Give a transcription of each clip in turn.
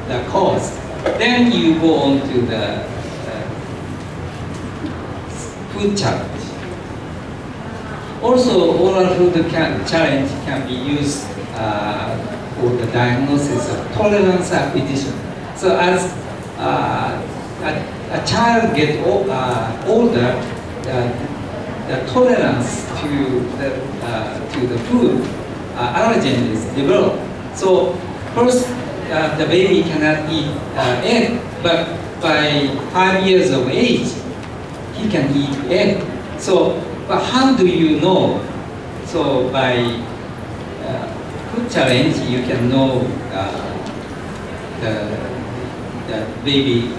the cause. Then you go on to the food challenge. Also, oral food challenge can be used for the diagnosis of tolerance acquisition. So as a child gets older, the tolerance to the food allergen is developed. So first, the baby cannot eat egg, but by 5 years of age, he can eat egg. So, but how do you know? So by food challenge, you can know the baby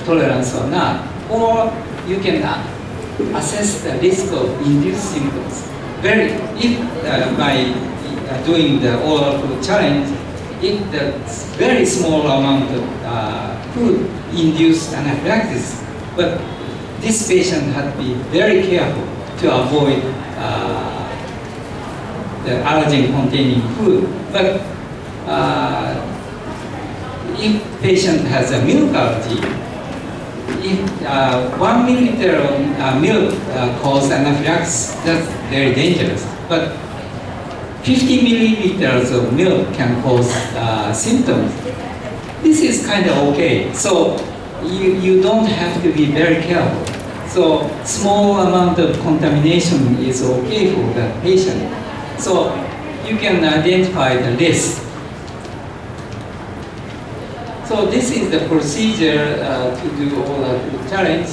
tolerance or not, or you can assess the risk of induced symptoms. If by doing the oral food challenge, if the very small amount of food induced anaphylaxis, but this patient had to be very careful to avoid the allergen-containing food. But if patient has a milk allergy, if 1 milliliter of milk causes anaphylaxis, that's very dangerous. But 50 milliliters of milk can cause symptoms. This is kind of okay. So you don't have to be very careful. So small amount of contamination is okay for the patient. So you can identify the risk. So this is the procedure to do oral food challenge,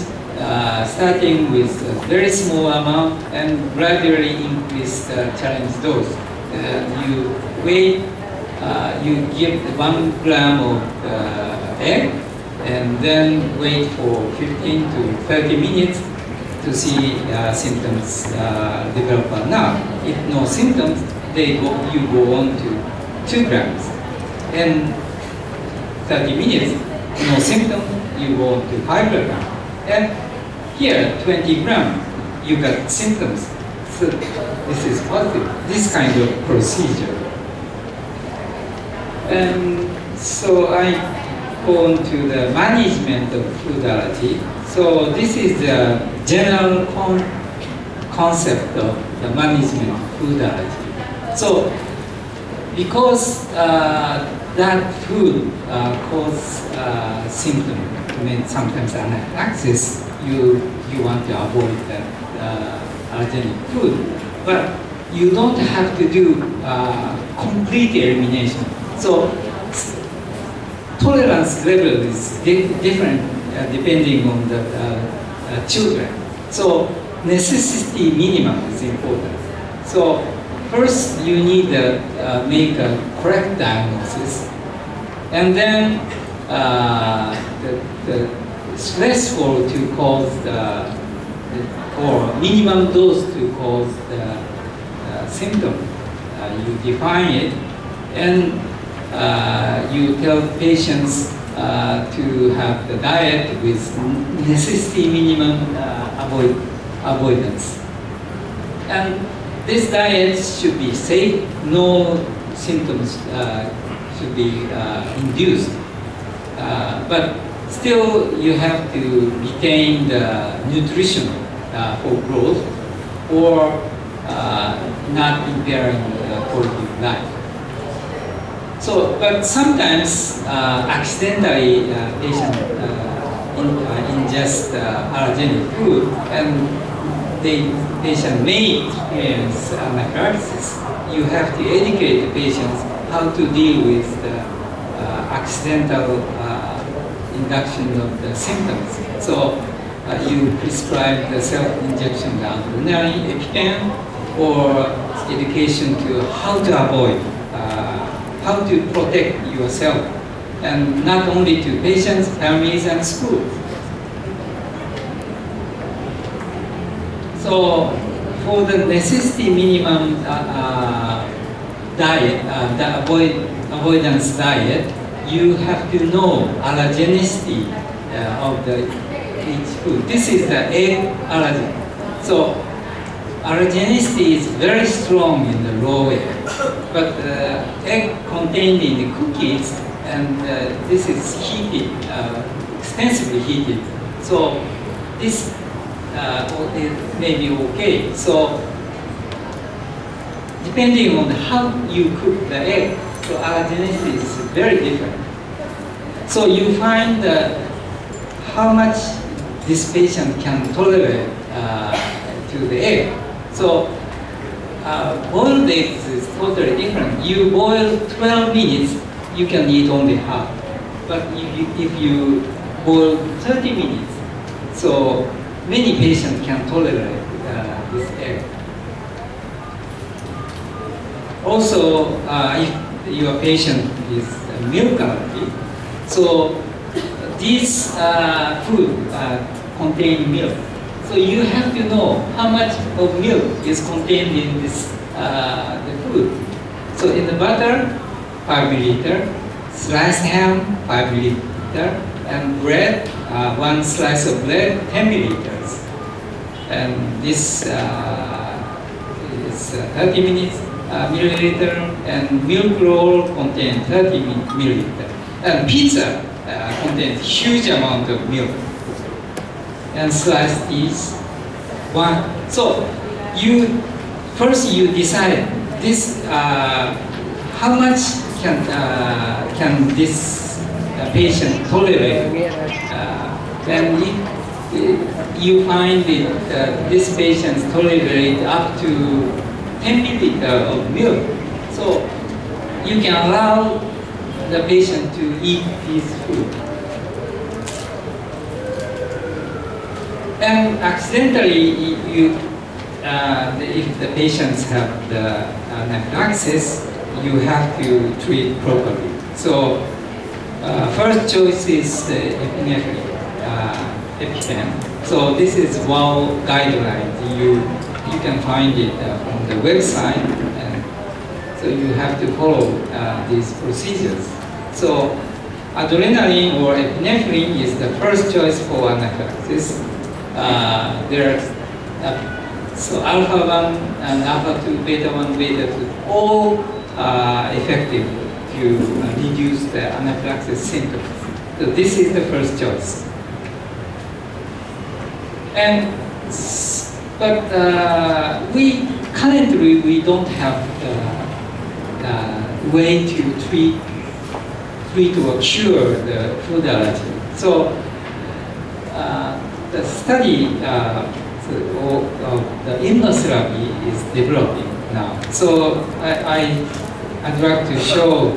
starting with a very small amount and gradually increase the challenge dose. You wait, you give 1 gram of egg, and then wait for 15 to 30 minutes to see symptoms develop or not. If no symptoms, you go on to 2 grams. And 30 minutes, no symptom, you go on to 5 grams. And here, 20 grams, you got symptoms. So this is positive, this kind of procedure. And so I go on to the management of food allergy. So this is the general concept of the management of food allergy. So because that food causes symptom, I mean sometimes anaphylaxis, you want to avoid that allergenic food, but you don't have to do complete elimination. So tolerance level is different depending on the children. So necessity minimum is important. So first you need to make a correct diagnosis, and then the threshold to cause or minimum dose to cause the symptom. You define it, and you tell patients to have the diet with necessity minimum avoidance. And this diet should be safe, no symptoms should be induced. But still, you have to retain the nutrition for growth, or not impairing quality of life. So, but sometimes accidentally patient ingest allergenic food, and the patient may experience anaphylaxis. You have to educate the patients how to deal with the accidental induction of the symptoms. So you prescribe the self-injection urinary EpiPen, or education to how to avoid, how to protect yourself, and not only to patients, families, and schools. So for the necessity minimum diet, the avoidance diet, you have to know allergenicity of each food. This is the egg allergy. So allergenicity is very strong in the raw egg, but egg contained in the cookies, and this is heated, extensively heated. So this it may be okay. So depending on how you cook the egg, so allergenicity is very different. So you find how much this patient can tolerate to the egg. So boiled eggs is totally different. You boil 12 minutes, you can eat only half. But if you boil 30 minutes, so many patients can tolerate this egg. Also, if your patient is milk allergy, so these food contain milk. So you have to know how much of milk is contained in this the food. So in the butter, 5 milliliter, sliced ham, 5 milliliter, and bread, one slice of bread, 10 milliliters. And this is 30 milliliter, and milk roll contains 30 milliliter. And pizza contains huge amount of milk. And slice these one. So you first you decide this how much can this patient tolerate. Then if you find that this patient tolerate up to 10 milliliter of milk, so you can allow the patient to eat this food. And accidentally, if the patients have the anaphylaxis, you have to treat properly. So first choice is the epinephrine, EpiPen. So this is one guideline. You can find it on the website, and so you have to follow these procedures. So adrenaline or epinephrine is the first choice for anaphylaxis. So alpha 1 and alpha 2, beta 1, beta 2, all effective to reduce the anaphylaxis symptoms. So this is the first choice. And but we currently don't have the way to treat or cure the food allergy. So the study of the immunotherapy is developing now. So I'd like to show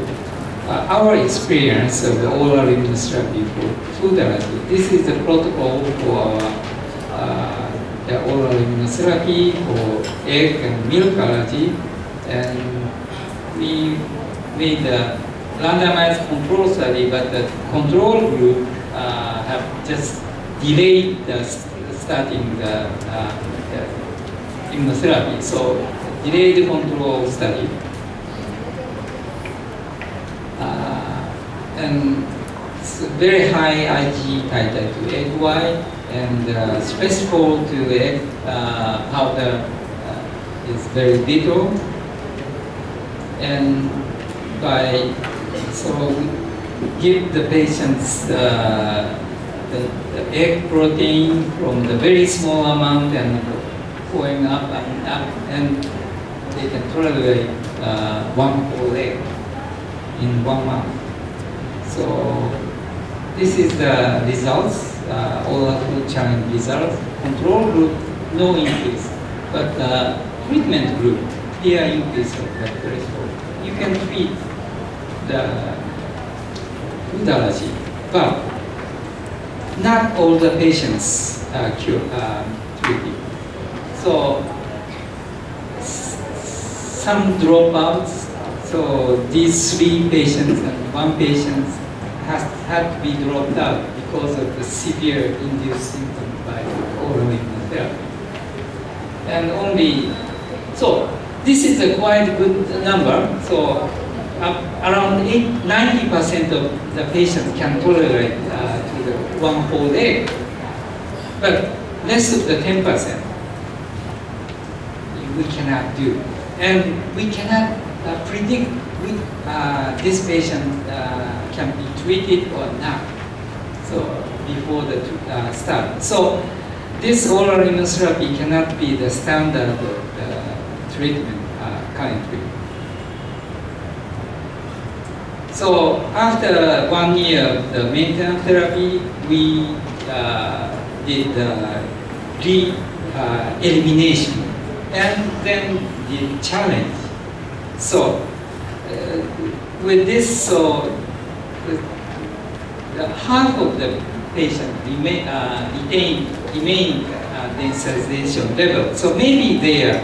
our experience of the oral immunotherapy for food allergy. This is the protocol for the oral immunotherapy for egg and milk allergy, and we made a randomized control study, but the control group have just delayed starting the immunotherapy. So delayed control study. And it's very high Ig titer to egg white, and specific to egg powder is very little. And so give the patients the egg protein from the very small amount and going up and up, and they can tolerate one whole egg in 1 month. So this is the results, oral food challenge results. Control group, no increase, but treatment group, clear increase of the threshold. You can treat the food allergy, but not all the patients treated. So some dropouts. So these 3 patients and 1 patient had to be dropped out because of the severe induced symptoms by oral immunotherapy. And so this is a quite good number. So around 90% of the patients can tolerate to the one whole egg, but less of the 10%. we cannot do. And we cannot predict which this patient can be treated or not. So before the start. So this oral immunotherapy cannot be the standard of the treatment currently. So after 1 year of the maintenance therapy, we did the elimination and then the challenge. So with this, so half of the patient retain densitization level. So maybe they are